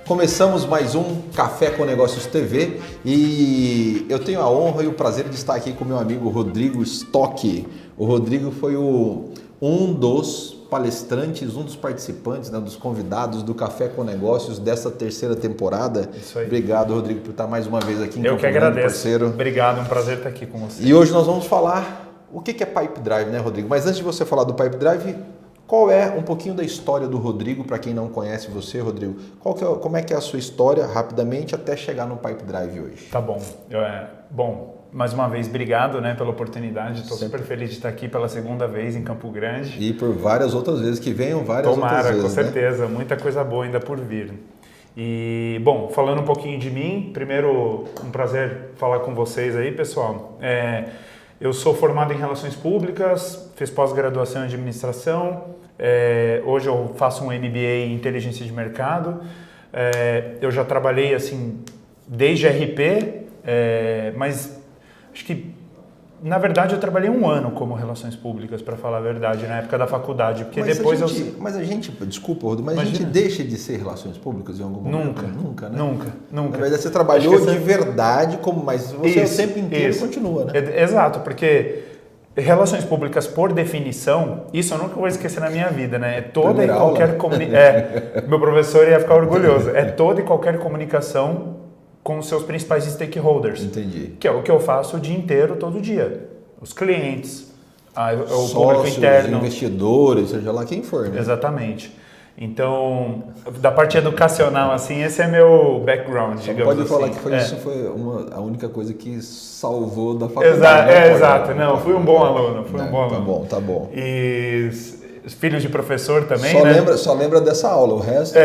Começamos mais um Café com Negócios TV e eu tenho a honra e o prazer de estar aqui com meu amigo Rodrigo Stock. O Rodrigo foi um dos palestrantes, um dos participantes, né, dos convidados do Café com Negócios dessa terceira temporada. Isso aí. Obrigado, Rodrigo, por estar mais uma vez aqui em Eu Campo que agradeço. Grande, parceiro. Obrigado, é um prazer estar aqui com você. E hoje nós vamos falar o que é Pipe Drive, né, Rodrigo? Mas antes de você falar do Pipe Drive, qual é um pouquinho da história do Rodrigo, para quem não conhece você, Rodrigo? Como é que é a sua história, rapidamente, até chegar no Pipe Drive hoje? Tá bom. Bom, mais uma vez, obrigado, né, pela oportunidade. Estou super feliz de estar aqui pela segunda vez em Campo Grande. E por várias outras vezes, que venham várias outras vezes. Com certeza. Né? Muita coisa boa ainda por vir. E, bom, falando um pouquinho de mim, primeiro, um prazer falar com vocês aí, pessoal. Eu sou formado em Relações Públicas, fiz pós-graduação em Administração, hoje eu faço um MBA em Inteligência de Mercado. Eu já trabalhei assim desde RP, mas acho que, na verdade, eu trabalhei 1 ano como Relações Públicas, para falar a verdade, na época da faculdade, porque depois Mas a gente, desculpa, Rodrigo, mas Imagina. A gente deixa de ser Relações Públicas em algum momento? Nunca, né? Nunca. Na verdade, você trabalhou de verdade, mas você o tempo inteiro continua, né? Exato, porque Relações Públicas, por definição, isso eu nunca vou esquecer na minha vida, né? É toda e qualquer meu professor ia ficar orgulhoso. É toda e qualquer comunicação com os seus principais stakeholders. Entendi. Que é o que eu faço o dia inteiro, todo dia. Os clientes, o Sócios, público interno. Investidores, seja lá quem for, né? Exatamente. Então, da parte educacional, assim, esse é meu background, digamos assim. Pode falar que isso foi a única coisa que salvou da faculdade. Exato. Não, fui um bom aluno. Tá bom. E filhos de professor também, Só lembra dessa aula, o resto...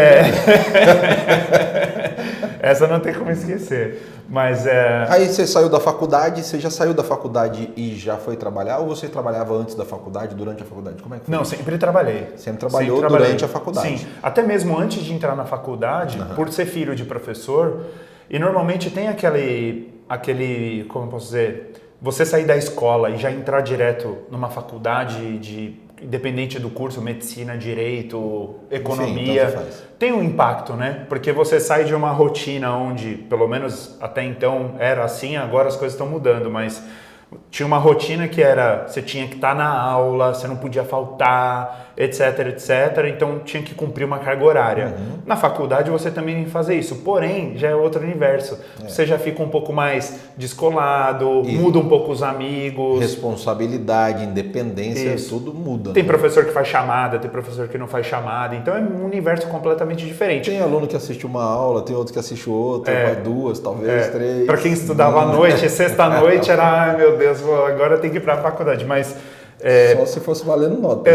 Essa não tem como esquecer. Mas Aí você saiu da faculdade, você já saiu da faculdade e já foi trabalhar? Ou você trabalhava antes da faculdade, durante a faculdade? Como é que foi? Não, sempre trabalhei. Sempre trabalhou durante a faculdade? Sim, até mesmo antes de entrar na faculdade, por ser filho de professor, e normalmente tem aquele, como eu posso dizer, você sair da escola e já entrar direto numa faculdade independente do curso, medicina, direito, economia, Enfim, tem um impacto, né? Porque você sai de uma rotina onde, pelo menos até então era assim, agora as coisas estão mudando, mas tinha uma rotina que era, você tinha que estar na aula, você não podia faltar, etc, então tinha que cumprir uma carga horária. Na faculdade você também tem que fazer isso, porém já é outro universo. Você já fica um pouco mais descolado, muda um pouco os amigos. Responsabilidade, independência, tudo muda. Tem professor que faz chamada, tem professor que não faz chamada, então é um universo completamente diferente. Tem aluno que assiste uma aula, tem outro que assiste outra, 2, talvez 3. Para quem estudava à noite, sexta-noite era, ai meu Deus, agora tem que ir para a faculdade, mas... Só se fosse valendo nota.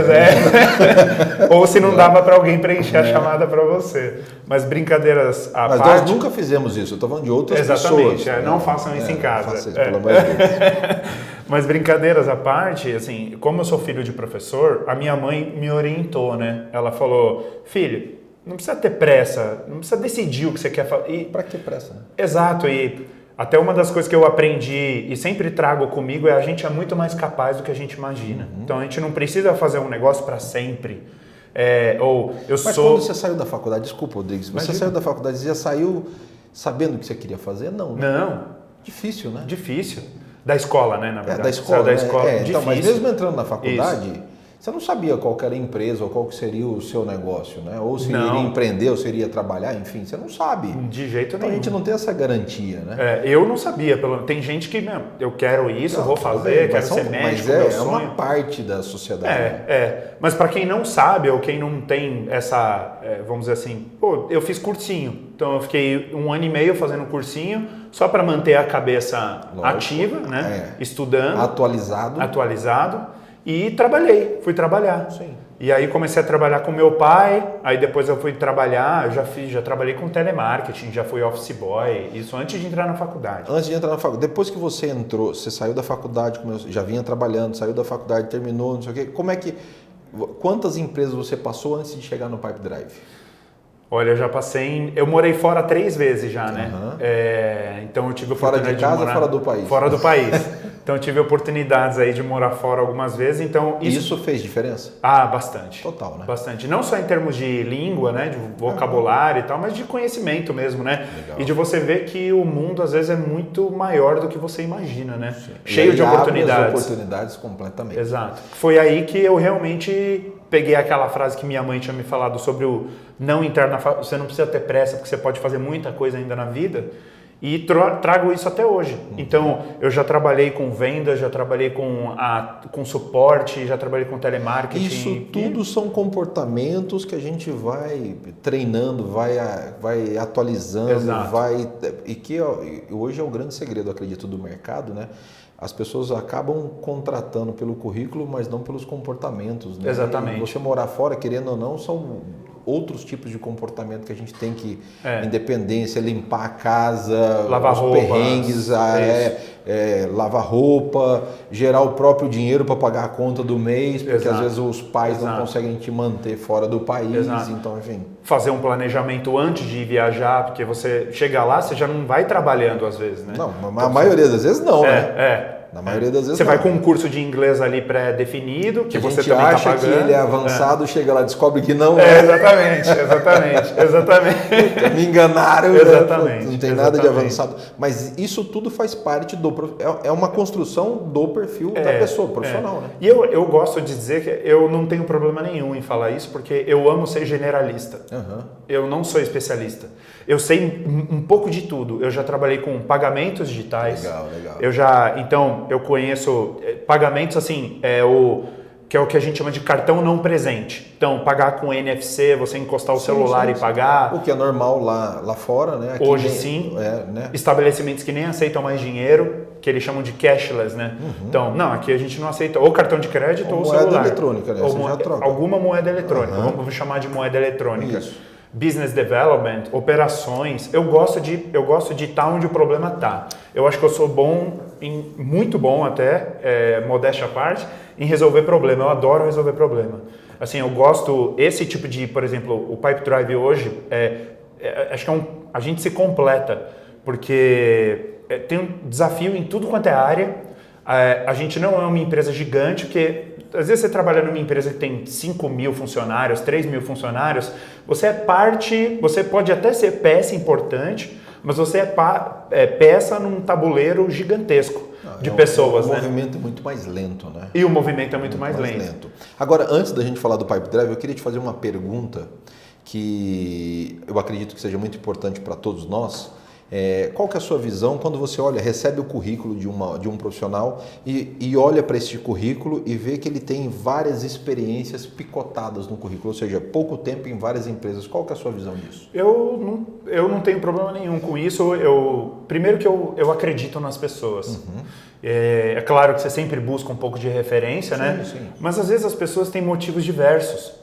Ou se não dava para alguém preencher a chamada para você. Mas brincadeiras à parte... Mas nós nunca fizemos isso, eu estou falando de outras pessoas. Exatamente, não façam isso em casa. Não façam isso, pelo amor de Deus. Mas brincadeiras à parte, assim, como eu sou filho de professor, a minha mãe me orientou, né? Ela falou, filho, não precisa ter pressa, não precisa decidir o que você quer fazer. Para que pressa? Né? Exato, e... Até uma das coisas que eu aprendi e sempre trago comigo é a gente é muito mais capaz do que a gente imagina. Então a gente não precisa fazer um negócio para sempre. Mas quando você saiu da faculdade, desculpa, Rodrigues, você saiu da faculdade, você já saiu sabendo o que você queria fazer? Não, né? Não. Difícil, né? Difícil. Da escola, né, na verdade. Da escola. Difícil. Então, mas mesmo entrando na faculdade... Você não sabia qual que era a empresa ou qual que seria o seu negócio, né? Ou se iria empreender, ou se iria trabalhar, enfim, você não sabe. De jeito nenhum. Então a gente não tem essa garantia, né? Eu não sabia. Tem gente que, eu quero isso, vou fazer, quero ser médico, meu sonho. Uma parte da sociedade. Mas para quem não sabe ou quem não tem essa, vamos dizer assim, eu fiz cursinho. Então eu fiquei 1 ano e meio fazendo cursinho, só para manter a cabeça ativa, né? Estudando. Atualizado. E fui trabalhar. Sim. E aí comecei a trabalhar com meu pai, aí depois eu fui trabalhar, já trabalhei com telemarketing, já fui office boy, isso antes de entrar na faculdade. Antes de entrar na faculdade, depois que você entrou, você saiu da faculdade, já vinha trabalhando, saiu da faculdade, terminou, não sei o quê, quantas empresas você passou antes de chegar no Pipe Drive? Olha, eu morei fora 3 vezes já, né? Então eu tive a oportunidade de casa morar ou fora do país? Fora do país. Então eu tive oportunidades aí de morar fora algumas vezes, então Isso fez diferença? Ah, bastante. Total, né? Bastante. Não só em termos de língua, né, de vocabulário e tal, mas de conhecimento mesmo, né? Legal. E de você ver que o mundo às vezes é muito maior do que você imagina, né? Sim. Cheio de abre oportunidades. as oportunidades completamente. Exato. Foi aí que eu realmente peguei aquela frase que minha mãe tinha me falado sobre o não entrar você não precisa ter pressa porque você pode fazer muita coisa ainda na vida. E trago isso até hoje. Então, eu já trabalhei com vendas, já trabalhei com suporte, já trabalhei com telemarketing. Isso tudo são comportamentos que a gente vai treinando, vai atualizando, Exato. E que hoje é o grande segredo, acredito, do mercado, né? As pessoas acabam contratando pelo currículo, mas não pelos comportamentos, né? Exatamente. E você morar fora, querendo ou não, são outros tipos de comportamento que a gente tem que, independência, limpar a casa, lavar os roupa, perrengues, lavar roupa, gerar o próprio dinheiro para pagar a conta do mês, porque Exato. às vezes os pais Exato. não conseguem te manter fora do país, Exato. então enfim. Fazer um planejamento antes de viajar, porque você chega lá, você já não vai trabalhando às vezes, né? Não, a maioria das vezes não, né? Na maioria das vezes você não. vai com um curso de inglês ali pré-definido, que a você gente também acha está pagando. que ele é avançado, chega lá, descobre que não é. Exatamente. Me enganaram. Exatamente. Não tem nada de avançado. Mas isso tudo faz parte é uma construção do perfil da pessoa, profissional, né? E eu gosto de dizer que eu não tenho problema nenhum em falar isso, porque eu amo ser generalista. Uhum. Eu não sou especialista. Eu sei um pouco de tudo. Eu já trabalhei com pagamentos digitais. Legal. Então, eu conheço pagamentos assim, que é o que a gente chama de cartão não presente. Então, pagar com NFC, você encostar o celular e pagar. O que é normal lá fora, né? Aqui Hoje sim. Né? Estabelecimentos que nem aceitam mais dinheiro, que eles chamam de cashless, né? Então, não, aqui a gente não aceita ou cartão de crédito ou celular. Moeda eletrônica, né? Ou já troca. Alguma moeda eletrônica, vamos chamar de moeda eletrônica. Isso. Business development, operações, eu gosto de estar onde o problema está. Eu acho que eu sou muito bom até, modéstia à parte, em resolver problema. Eu adoro resolver problema. Assim, eu gosto, esse tipo de, por exemplo, o Pipe Drive hoje, acho que a gente se completa, porque tem um desafio em tudo quanto é área. A gente não é uma empresa gigante, porque às vezes você trabalha numa empresa que tem 5.000 funcionários, 3.000 funcionários, você pode até ser peça importante, mas você é peça num tabuleiro gigantesco de pessoas, né? O né? movimento é muito mais lento, né? E o movimento é muito mais lento. Agora, antes da gente falar do Pipe Drive, eu queria te fazer uma pergunta que eu acredito que seja muito importante para todos nós. Qual que é a sua visão quando você recebe o currículo de um profissional e olha para esse currículo e vê que ele tem várias experiências picotadas no currículo, ou seja, pouco tempo em várias empresas. Qual que é a sua visão disso? Eu não tenho problema nenhum com isso. Primeiro que eu acredito nas pessoas. Uhum. É claro que você sempre busca um pouco de referência, sim, né? Sim. Mas às vezes as pessoas têm motivos diversos.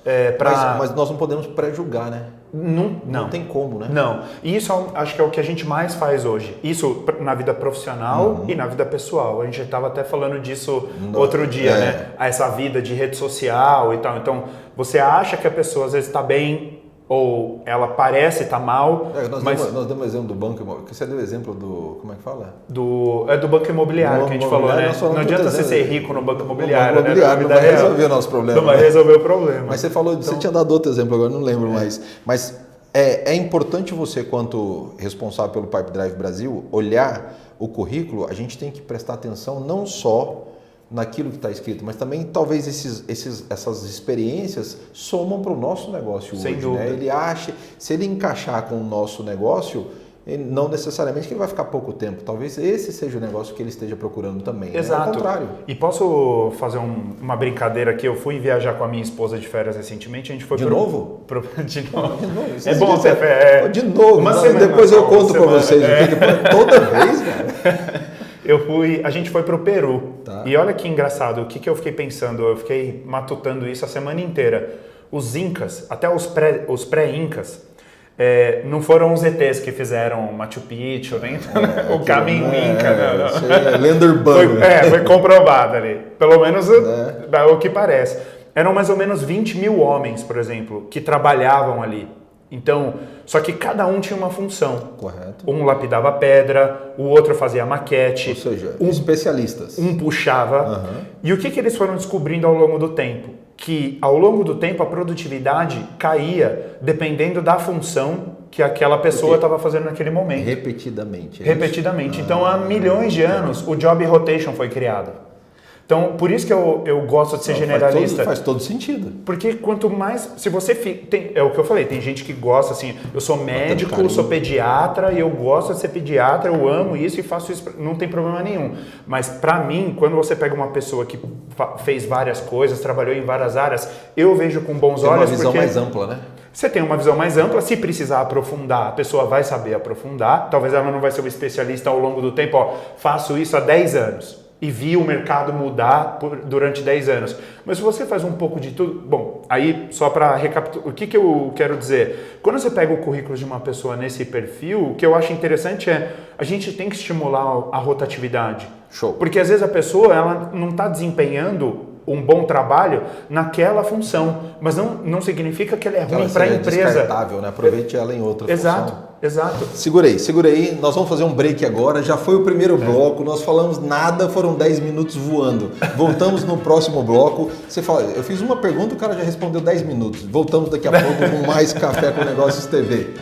Mas nós não podemos pré-julgar, né? Não tem como, né? Não. E isso acho que é o que a gente mais faz hoje. Isso na vida profissional e na vida pessoal. A gente estava até falando disso outro dia, né? Essa vida de rede social e tal. Então, você acha que a pessoa às vezes está bem ou ela parece estar mal. Nós demos exemplo do banco imobiliário. Você deu exemplo do... Como é que fala? Do banco imobiliário que a gente falou, né? Não adianta você ser rico no banco imobiliário, né? Não vai resolver o nosso problema. Não vai resolver o problema. Mas você falou, você tinha dado outro exemplo agora, não lembro mais. Mas é importante você, quanto responsável pelo Pipe Drive Brasil, olhar o currículo. A gente tem que prestar atenção não só naquilo que está escrito, mas também talvez essas experiências somam para o nosso negócio Sem hoje. dúvida. Né? Ele acha, se ele encaixar com o nosso negócio, não necessariamente que ele vai ficar pouco tempo. Talvez esse seja o negócio que ele esteja procurando também. Exato. Né? Ao contrário. E posso fazer uma brincadeira aqui? Eu fui viajar com a minha esposa de férias recentemente. A gente foi De novo? De novo. De novo. É bom você... De novo. Uma semana, depois eu conto para vocês. Toda vez, cara. A gente foi para o Peru. Tá. E olha que engraçado, o que eu fiquei pensando? Eu fiquei matutando isso a semana inteira. Os incas, até os pré-incas, não foram os ETs que fizeram Machu Picchu, nem o caminho Inca. Não. Lenda urbana. Foi comprovado ali. Pelo menos o que parece. Eram mais ou menos 20 mil homens, por exemplo, que trabalhavam ali. Então, só que cada um tinha uma função. Correto. Um lapidava pedra, o outro fazia maquete. Ou seja, especialistas. Um puxava. E o que eles foram descobrindo ao longo do tempo? Que ao longo do tempo a produtividade caía dependendo da função que aquela pessoa estava fazendo naquele momento. Repetidamente. Repetidamente. Então, há milhões de anos, o job rotation foi criado. Então, por isso que eu gosto de ser generalista. Faz todo sentido. Porque quanto mais... Se você é o que eu falei, tem gente que gosta assim, eu sou médico, sou pediatra e eu gosto de ser pediatra, eu amo isso e faço isso, não tem problema nenhum. Mas pra mim, quando você pega uma pessoa que fez várias coisas, trabalhou em várias áreas, eu vejo com bons olhos. Tem uma visão mais ampla, né? Você tem uma visão mais ampla, se precisar aprofundar, a pessoa vai saber aprofundar. Talvez ela não vai ser um especialista ao longo do tempo, faço isso há 10 anos. E vi o mercado mudar durante 10 anos. Mas se você faz um pouco de tudo... Bom, aí só para recapitular, o que eu quero dizer? Quando você pega o currículo de uma pessoa nesse perfil, o que eu acho interessante é a gente tem que estimular a rotatividade. Show. Porque às vezes a pessoa ela não está desempenhando um bom trabalho naquela função, mas não significa que ela é ruim para a empresa. É descartável, né? Aproveite ela em outra função. Exato. Segura aí. Nós vamos fazer um break agora. Já foi o primeiro bloco, nós falamos nada, foram 10 minutos voando. Voltamos no próximo bloco. Você fala, eu fiz uma pergunta, o cara já respondeu 10 minutos. Voltamos daqui a pouco com mais Café com Negócios TV.